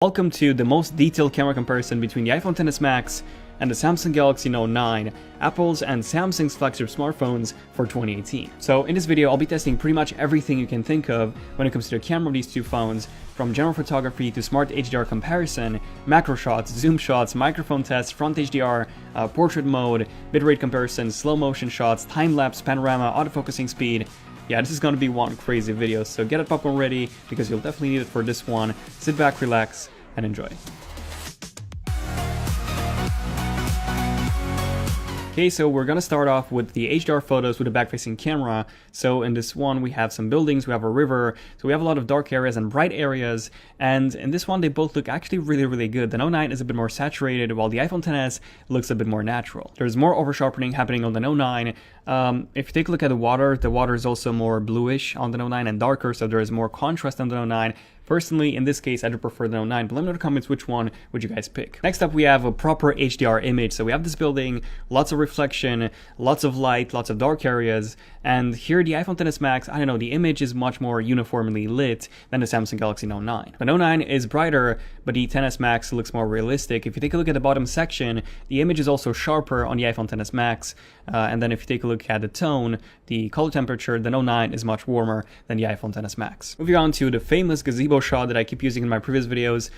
Welcome to the most detailed camera comparison between the iPhone XS Max and the Samsung Galaxy Note 9, Apple's and Samsung's flagship smartphones for 2018. So in this video, I'll be testing pretty much everything you can think of when it comes to the camera of these two phones, from general photography to smart HDR comparison, macro shots, zoom shots, microphone tests, front HDR, portrait mode, bitrate comparison, slow motion shots, time-lapse, panorama, autofocusing speed. Yeah, this is going to be one crazy video, so get a popcorn ready because you'll definitely need it for this one. Sit back, relax, and enjoy. Okay, so we're gonna start off with the HDR photos with a back-facing camera. So in this one, we have some buildings, we have a river, so we have a lot of dark areas and bright areas, and in this one, they both look actually really good. The Note 9 is a bit more saturated, while the iPhone XS looks a bit more natural. There's more over-sharpening happening on the Note 9. If you take a look at the water is also more bluish on the Note 9 and darker, so there is more contrast on the Note 9. Personally, in this case, I do prefer the Note 9, but let me know in the comments which one would you guys pick. Next up, we have a proper HDR image. So we have this building, lots of reflection, lots of light, lots of dark areas, and here the iPhone XS Max, I don't know, the image is much more uniformly lit than the Samsung Galaxy Note 9. The Note 9 is brighter, but the XS Max looks more realistic. If you take a look at the bottom section, the image is also sharper on the iPhone XS Max, and then if you take a look at the tone, the color temperature, the Note 9 is much warmer than the iPhone XS Max. Moving on to the famous gazebo shot that I keep using in my previous videos.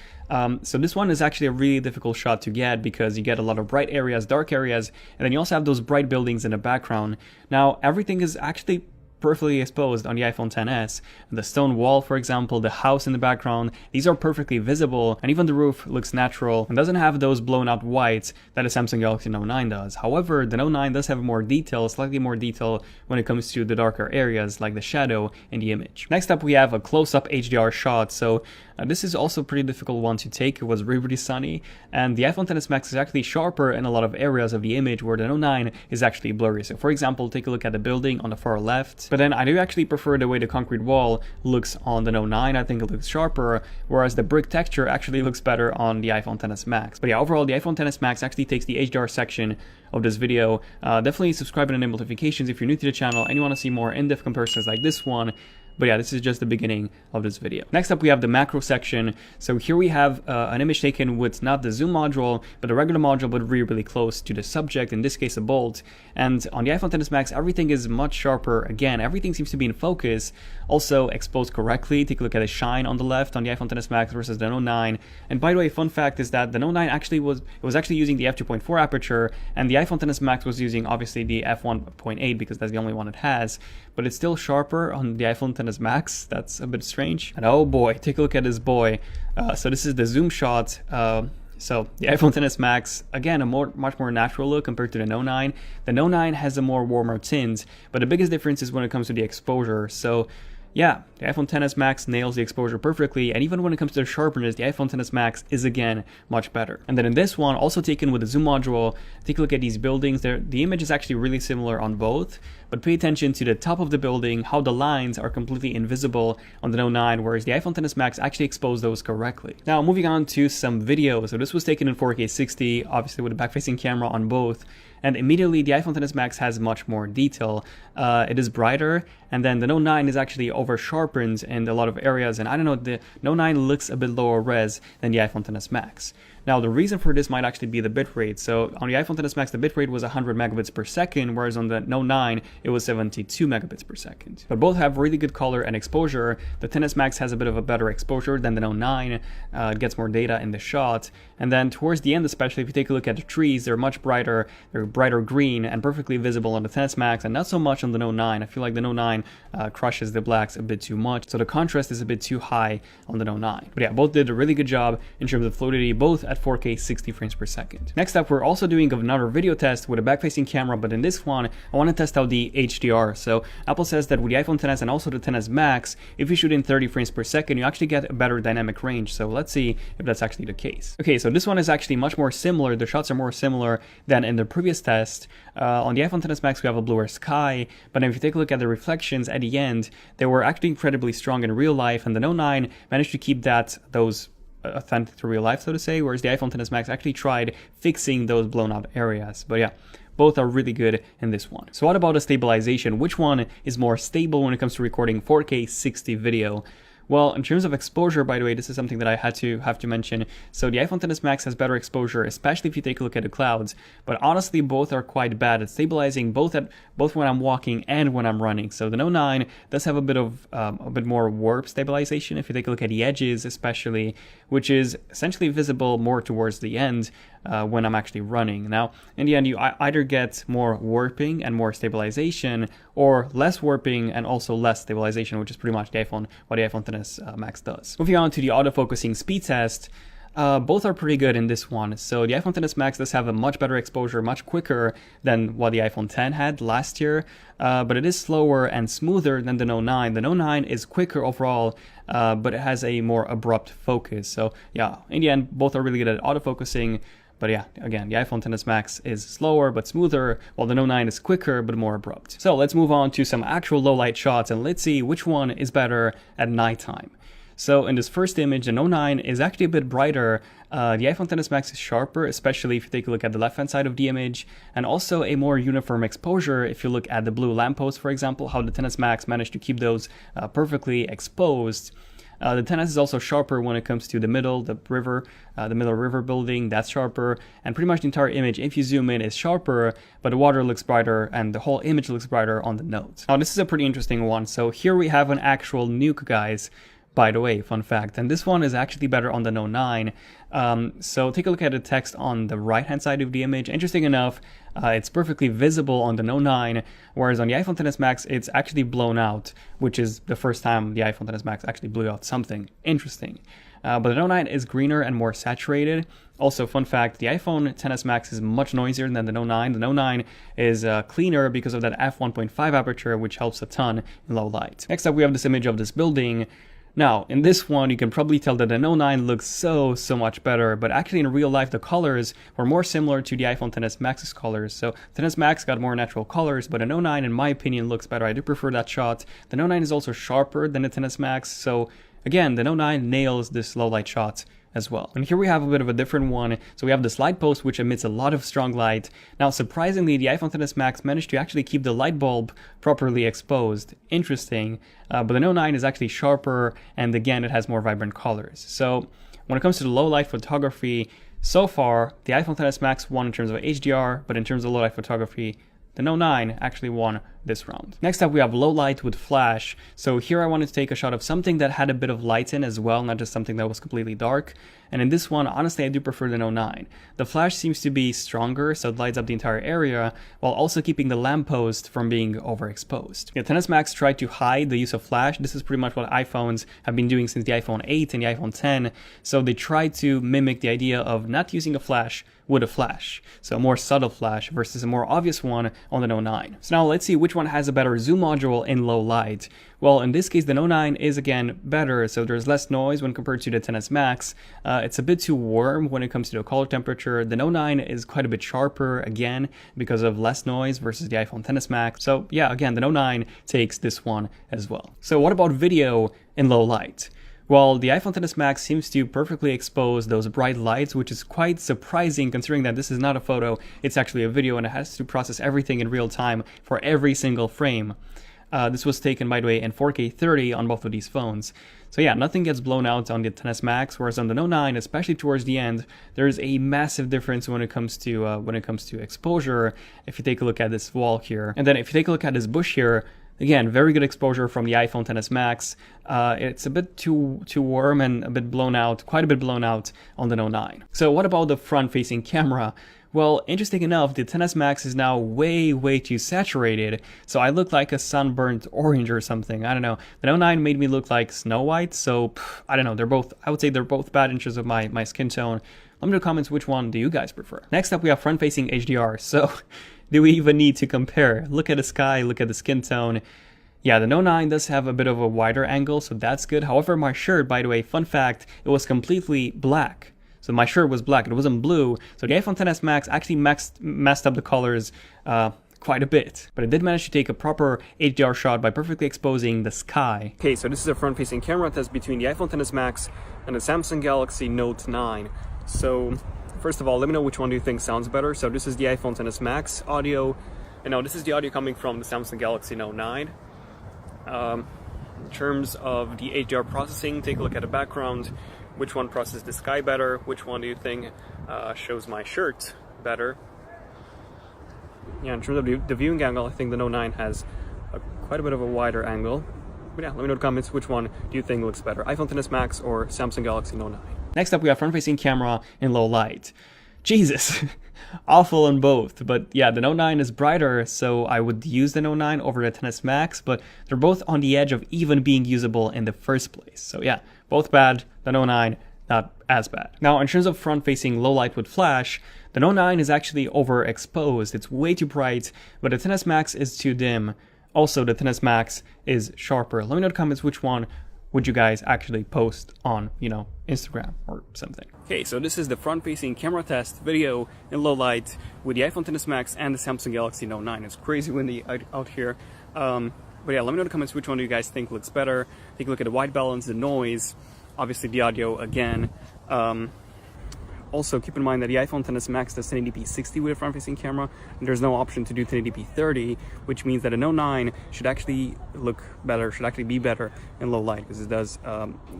So this one is actually a really difficult shot to get because you get a lot of bright areas, dark areas, and then you also have those bright buildings in the background. Now, everything is actually perfectly exposed on the iPhone XS. The stone wall, for example, the house in the background, these are perfectly visible, and even the roof looks natural and doesn't have those blown out whites that the Samsung Galaxy Note 9 does. However, the Note 9 does have more detail, slightly more detail when it comes to the darker areas like the shadow in the image. Next up, we have a close-up HDR shot. So this is also a pretty difficult one to take. It was really sunny, and the iPhone XS Max is actually sharper in a lot of areas of the image where the Note 9 is actually blurry. So for example, take a look at the building on the far left, but then I do actually prefer the way the concrete wall looks on the Note 9. I think it looks sharper, whereas the brick texture actually looks better on the iPhone XS Max. But yeah, overall, the iPhone XS Max actually takes the HDR section of this video. Definitely subscribe and enable notifications if you're new to the channel and you want to see more in-depth comparisons like this one. But yeah, this is just the beginning of this video. Next up, we have the macro section. So here we have an image taken with not the zoom module, but a regular module, but really close to the subject, in this case a bolt. And on the iPhone XS Max, everything is much sharper. Again, everything seems to be in focus, also exposed correctly. Take a look at the shine on the left on the iPhone XS Max versus the Note 9. And by the way, fun fact is that the Note 9 actually was using the f2.4 aperture, and the iPhone XS Max was using obviously the f1.8 because that's the only one it has. But it's still sharper on the iPhone XS Max. That's a bit strange. And oh boy, take a look at this boy. So this is the zoom shot. So the iPhone XS Max, again, a much more natural look compared to the Note 9. The Note 9 has a more warmer tint, but the biggest difference is when it comes to the exposure. So yeah, the iPhone XS Max nails the exposure perfectly, and even when it comes to the sharpness, the iPhone XS Max is again much better. And then in this one, also taken with the zoom module, take a look at these buildings. The image is actually really similar on both, but pay attention to the top of the building, how the lines are completely invisible on the Note 9, whereas the iPhone XS Max actually exposed those correctly. Now moving on to some video. So this was taken in 4K 60, obviously with a back-facing camera on both. And immediately the iPhone XS Max has much more detail. It is brighter, and then the Note 9 is actually over-sharpened in a lot of areas, and I don't know, the Note 9 looks a bit lower res than the iPhone XS Max. Now, the reason for this might actually be the bitrate. So on the iPhone XS Max, the bitrate was 100 megabits per second, whereas on the Note 9, it was 72 megabits per second. But both have really good color and exposure. The XS Max has a bit of a better exposure than the Note 9. It gets more data in the shot. And then towards the end, especially if you take a look at the trees, they're much brighter. They're brighter green and perfectly visible on the XS Max, and not so much on the Note 9. I feel like the Note 9 crushes the blacks a bit too much, so the contrast is a bit too high on the Note 9. But yeah, both did a really good job in terms of fluidity, both at 4K 60 frames per second. Next up, we're also doing another video test with a back-facing camera, but in this one, I want to test out the HDR. So Apple says that with the iPhone XS and also the XS Max, if you shoot in 30 frames per second, you actually get a better dynamic range. So let's see if that's actually the case. Okay, so this one is actually much more similar. The shots are more similar than in the previous test. On the iPhone XS Max, we have a bluer sky, but if you take a look at the reflections at the end, they were actually incredibly strong in real life, and the Note 9 managed to keep those authentic to real life, so to say, whereas the iPhone XS Max actually tried fixing those blown out areas. But yeah, both are really good in this one. So what about the stabilization? Which one is more stable when it comes to recording 4K 60 video? Well, in terms of exposure, by the way, this is something that I have to mention. So the iPhone XS Max has better exposure, especially if you take a look at the clouds. But honestly, both are quite bad at stabilizing, both when I'm walking and when I'm running. So the Note 9 does have a bit more warp stabilization if you take a look at the edges, especially, which is essentially visible more towards the end when I'm actually running. Now, in the end, you either get more warping and more stabilization, or less warping and also less stabilization, which is pretty much what the iPhone XS Max does. Moving on to the autofocusing speed test. Both are pretty good in this one. So the iPhone XS Max does have a much better exposure, much quicker than what the iPhone X had last year, but it is slower and smoother than the Note 9. The Note 9 is quicker overall, but it has a more abrupt focus. So yeah, in the end, both are really good at autofocusing. But yeah, again, the iPhone XS Max is slower but smoother, while the Note 9 is quicker but more abrupt. So let's move on to some actual low light shots, and let's see which one is better at nighttime. So in this first image, the Note 9 is actually a bit brighter. The iPhone XS Max is sharper, especially if you take a look at the left-hand side of the image, and also a more uniform exposure if you look at the blue lampposts, for example, how the XS Max managed to keep those perfectly exposed. The XS is also sharper when it comes to the middle river building, that's sharper, and pretty much the entire image, if you zoom in, is sharper, but the water looks brighter and the whole image looks brighter on the Note. Now this is a pretty interesting one. So here we have an actual nuke, guys. By the way, fun fact, and this one is actually better on the Note 9. So take a look at the text on the right-hand side of the image. Interesting enough, it's perfectly visible on the Note 9, whereas on the iPhone XS Max, it's actually blown out, which is the first time the iPhone XS Max actually blew out something interesting. But the Note 9 is greener and more saturated. Also, fun fact, the iPhone XS Max is much noisier than the Note 9. The Note 9 is cleaner because of that f1.5 aperture, which helps a ton in low light. Next up, we have this image of this building. Now, in this one, you can probably tell that the Note 9 looks so much better, but actually in real life, the colors were more similar to the iPhone XS Max's colors. So the XS Max got more natural colors, but the Note 9, in my opinion, looks better. I do prefer that shot. The Note 9 is also sharper than the XS Max, so again, the Note 9 nails this low light shot as well. And here we have a bit of a different one. So we have this light post which emits a lot of strong light. Now surprisingly, the iPhone XS Max managed to actually keep the light bulb properly exposed. Interesting. But the Note 9 is actually sharper, and again it has more vibrant colors. So when it comes to the low light photography, so far the iPhone XS Max won in terms of HDR, but in terms of low light photography, the Note 9 actually won this round. Next up, we have low light with flash. So here I wanted to take a shot of something that had a bit of light in as well, not just something that was completely dark. And in this one, honestly, I do prefer the Note 9. The flash seems to be stronger, so it lights up the entire area, while also keeping the lamppost from being overexposed. The XS Max tried to hide the use of flash. This is pretty much what iPhones have been doing since the iPhone 8 and the iPhone X. So they tried to mimic the idea of not using a flash with a flash. So a more subtle flash versus a more obvious one on the Note 9. So now let's see which one has a better zoom module in low light. Well, in this case, the Note 9 is again better, so there's less noise when compared to the XS Max. It's a bit too warm when it comes to the color temperature. The Note 9 is quite a bit sharper, again, because of less noise versus the iPhone XS Max. So yeah, again, the Note 9 takes this one as well. So what about video in low light? Well, the iPhone XS Max seems to perfectly expose those bright lights, which is quite surprising considering that this is not a photo, it's actually a video, and it has to process everything in real time for every single frame. This was taken, by the way, in 4K 30 on both of these phones. So yeah, nothing gets blown out on the XS Max, whereas on the Note 9, especially towards the end, there's a massive difference when it comes to exposure. If you take a look at this wall here, and then if you take a look at this bush here, again, very good exposure from the iPhone XS Max. It's a bit too warm and a bit blown out, quite a bit blown out on the Note 9. So what about the front-facing camera? Well, interesting enough, the XS Max is now way too saturated, so I look like a sunburnt orange or something. I don't know. The Note 9 made me look like Snow White, so I don't know. I would say they're both bad in terms of my skin tone. Let me know in the comments which one do you guys prefer. Next up, we have front-facing HDR. So do we even need to compare? Look at the sky, look at the skin tone. Yeah, the Note 9 does have a bit of a wider angle, so that's good. However, my shirt, by the way, fun fact, it was completely black. So my shirt was black, it wasn't blue. So the iPhone XS Max actually messed up the colors quite a bit. But it did manage to take a proper HDR shot by perfectly exposing the sky. Okay, so this is a front-facing camera test between the iPhone XS Max and the Samsung Galaxy Note 9. So first of all, let me know which one do you think sounds better. So this is the iPhone XS Max audio, and now this is the audio coming from the Samsung Galaxy Note 9. In terms of the HDR processing, take a look at the background. Which one processes the sky better? Which one do you think shows my shirt better? Yeah, in terms of the viewing angle, I think the Note 9 has quite a bit of a wider angle. But yeah, let me know in the comments which one do you think looks better, iPhone XS Max or Samsung Galaxy Note 9. Next up, we have front-facing camera in low light. Jesus, awful on both. But yeah, the Note 9 is brighter, so I would use the Note 9 over the XS Max, but they're both on the edge of even being usable in the first place. So yeah, both bad, the Note 9 not as bad. Now, in terms of front-facing low light with flash, the Note 9 is actually overexposed. It's way too bright, but the XS Max is too dim. Also, the XS Max is sharper. Let me know in the comments which one would you guys actually post on, Instagram or something. Okay, so this is the front-facing camera test video in low light with the iPhone XS Max and the Samsung Galaxy Note 9. It's crazy windy out here. But yeah, let me know in the comments which one do you guys think looks better. Take a look at the white balance, the noise, obviously the audio again. Also, keep in mind that the iPhone XS Max does 1080p 60 with a front-facing camera, and there's no option to do 1080p 30, which means that a Note 9 should actually look better, should actually be better in low light, because it does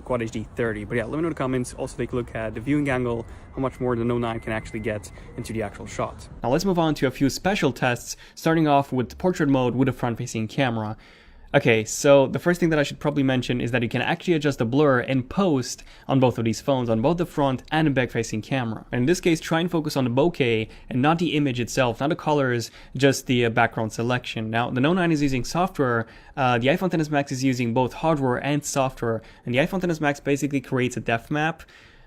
Quad HD 30. But yeah, let me know in the comments. Also, take a look at the viewing angle, how much more the Note 9 can actually get into the actual shot. Now let's move on to a few special tests, starting off with portrait mode with a front-facing camera. Okay, so the first thing that I should probably mention is that you can actually adjust the blur in post on both of these phones, on both the front and the back-facing camera. And in this case, try and focus on the bokeh and not the image itself, not the colors, just the background selection. Now, the Note 9 is using software, the iPhone XS Max is using both hardware and software, and the iPhone XS Max basically creates a depth map.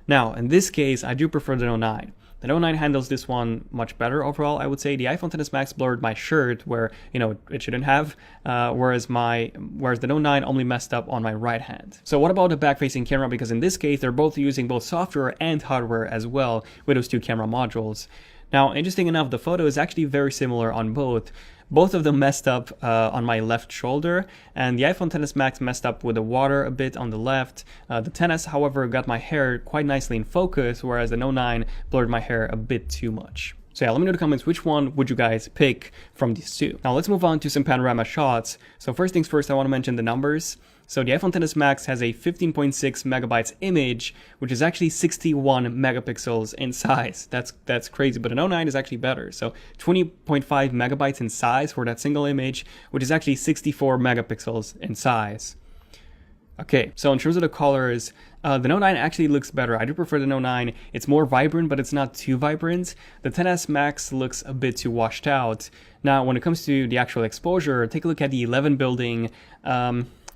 Now, in this case, I do prefer the Note 9. The Note 9 handles this one much better overall, I would say. The iPhone XS Max blurred my shirt where, it shouldn't have, whereas the Note 9 only messed up on my right hand. So what about the back-facing camera? Because in this case, they're both using both software and hardware as well with those two camera modules. Now, interesting enough, the photo is actually very similar on both. Both of them messed up on my left shoulder, and the iPhone XS Max messed up with the water a bit on the left. The XS, however, got my hair quite nicely in focus, whereas the Note 9 blurred my hair a bit too much. So yeah, let me know in the comments which one would you guys pick from these two. Now let's move on to some panorama shots. So first things first, I want to mention the numbers. So the iPhone XS Max has a 15.6 megabytes image, which is actually 61 megapixels in size. That's crazy, but the Note 9 is actually better. So 20.5 megabytes in size for that single image, which is actually 64 megapixels in size. Okay, so in terms of the colors, the Note 9 actually looks better. I do prefer the Note 9. It's more vibrant, but it's not too vibrant. The XS Max looks a bit too washed out. Now, when it comes to the actual exposure, take a look at the 11 building.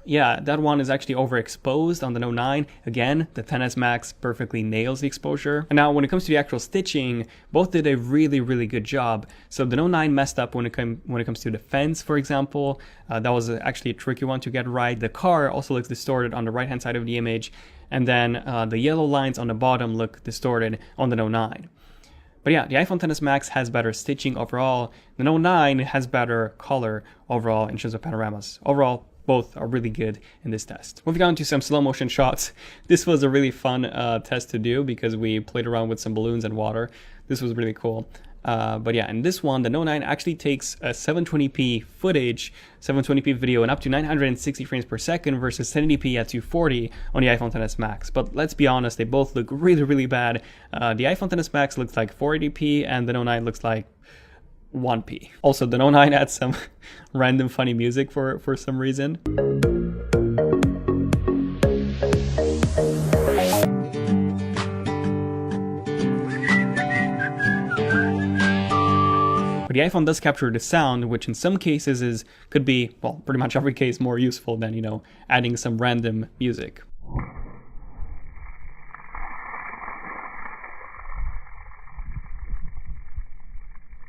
Yeah, that one is actually overexposed on the Note 9. Again, the XS Max perfectly nails the exposure. And now when it comes to the actual stitching, both did a really, really good job. So the Note 9 messed up when it comes to the fence, for example. That was actually a tricky one to get right. The car also looks distorted on the right-hand side of the image. And then the yellow lines on the bottom look distorted on the Note 9. But yeah, the iPhone XS Max has better stitching overall. The Note 9 has better color overall in terms of panoramas. Overall, both are really good in this test. Moving on to some slow motion shots. This was a really fun test to do because we played around with some balloons and water. This was really cool. But yeah, in this one, the Note 9 actually takes a 720p footage, 720p video, and up to 960 frames per second versus 1080p at 240 on the iPhone XS Max. But let's be honest, they both look really, really bad. The iPhone XS Max looks like 480p, and the Note 9 looks like 1p. Also, the Note 9 had some random funny music for some reason. But the iPhone does capture the sound, which in some cases could be, well, pretty much every case more useful than, adding some random music.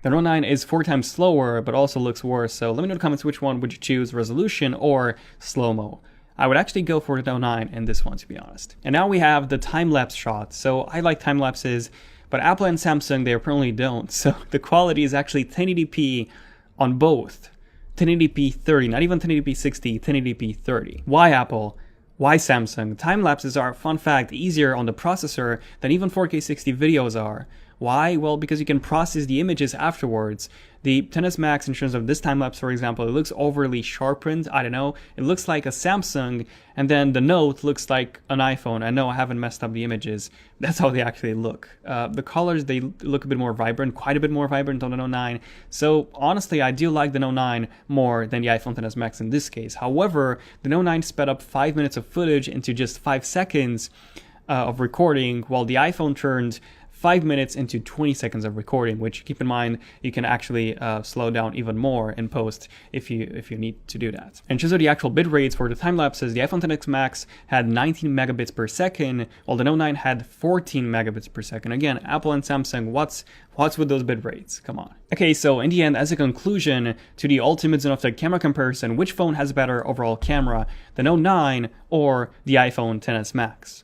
The Note 9 is 4 times slower, but also looks worse, so let me know in the comments which one would you choose, resolution or slow-mo. I would actually go for the Note 9 in this one, to be honest. And now we have the time-lapse shot. So I like time-lapses, but Apple and Samsung, they apparently don't. So the quality is actually 1080p on both. 1080p 30, not even 1080p 60, 1080p 30. Why Apple? Why Samsung? Time-lapses are, fun fact, easier on the processor than even 4K 60 videos are. Why? Well, because you can process the images afterwards. The XS Max, in terms of this time lapse, for example, it looks overly sharpened. I don't know. It looks like a Samsung, and then the Note looks like an iPhone. I know I haven't messed up the images. That's how they actually look. The colors, they look a bit more vibrant, quite a bit more vibrant on the Note 9. So honestly, I do like the Note 9 more than the iPhone XS Max in this case. However, the Note 9 sped up 5 minutes of footage into just 5 seconds of recording, while the iPhone turned 5 minutes into 20 seconds of recording, which, keep in mind, you can actually slow down even more in post if you need to do that. In terms of the actual bit rates for the time lapses, the iPhone XS Max had 19 megabits per second, while the Note 9 had 14 megabits per second. Again, Apple and Samsung, what's with those bit rates? Come on. Okay, so in the end, as a conclusion to the ultimate Xenoptech camera comparison, which phone has better overall camera, the Note 9 or the iPhone XS Max?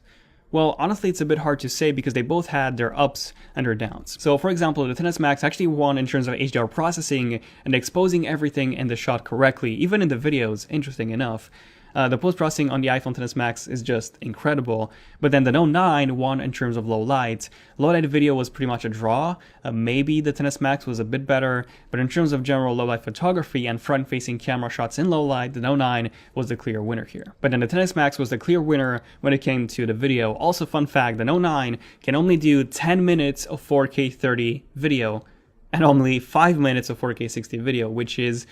Well, honestly, it's a bit hard to say because they both had their ups and their downs. So, for example, the XS Max actually won in terms of HDR processing and exposing everything in the shot correctly, even in the videos, interesting enough. The post-processing on the iPhone XS Max is just incredible. But then the Note 9 won in terms of low light. Low light video was pretty much a draw. Maybe the XS Max was a bit better, but in terms of general low light photography and front-facing camera shots in low light, the Note 9 was the clear winner here. But then the XS Max was the clear winner when it came to the video. Also, fun fact, the Note 9 can only do 10 minutes of 4K 30 video and only 5 minutes of 4K 60 video, which is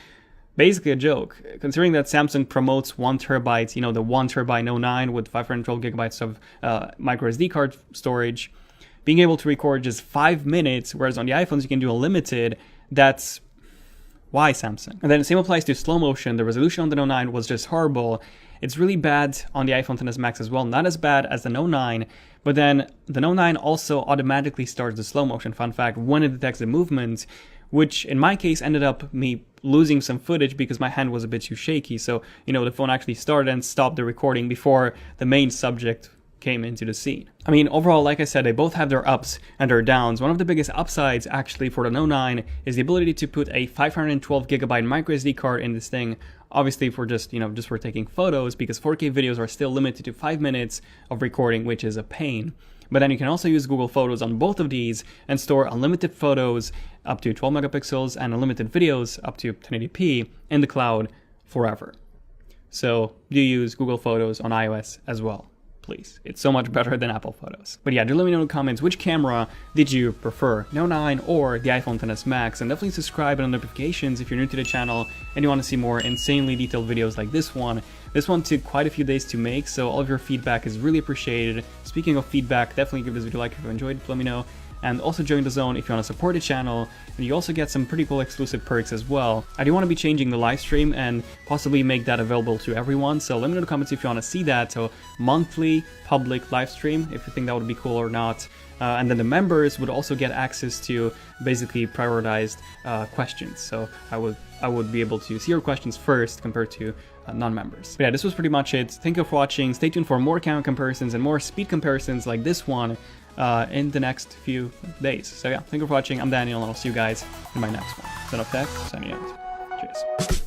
basically a joke, considering that Samsung promotes 1 terabyte, you know, the 1 terabyte Note 9 with 512 gigabytes of micro SD card storage, being able to record just 5 minutes, whereas on the iPhones you can do unlimited. That's why Samsung. And then the same applies to slow motion. The resolution on the Note 9 was just horrible. It's really bad on the iPhone XS Max as well, not as bad as the Note 9, but then the Note 9 also automatically starts the slow motion, fun fact, when it detects the movement, which in my case ended up me losing some footage because my hand was a bit too shaky. So, you know, the phone actually started and stopped the recording before the main subject came into the scene. I mean, overall, like I said, they both have their ups and their downs. One of the biggest upsides actually for the Note 9 is the ability to put a 512 gigabyte micro SD card in this thing. Obviously for just for taking photos, because 4K videos are still limited to 5 minutes of recording, which is a pain. But then you can also use Google Photos on both of these and store unlimited photos up to 12 megapixels and unlimited videos up to 1080p in the cloud forever. So do use Google Photos on iOS as well, please. It's so much better than Apple Photos. But yeah, do let me know in the comments which camera did you prefer, Note 9 or the iPhone XS Max, and definitely subscribe and on notifications if you're new to the channel and you want to see more insanely detailed videos like this one. This one took quite a few days to make, so all of your feedback is really appreciated. Speaking of feedback, definitely give this video a like if you enjoyed it, let me know. And also join the zone if you want to support the channel, and you also get some pretty cool exclusive perks as well. I do want to be changing the live stream and possibly make that available to everyone, so let me know in the comments if you want to see that. So monthly public live stream, if you think that would be cool or not. And then the members would also get access to basically prioritized questions. So I would be able to see your questions first compared to non-members. But yeah, this was pretty much it. Thank you for watching. Stay tuned for more camera comparisons and more speed comparisons like this one in the next few days. So yeah, thank you for watching. I'm Daniel, and I'll see you guys in my next one. Xenoptech, signing out. Cheers.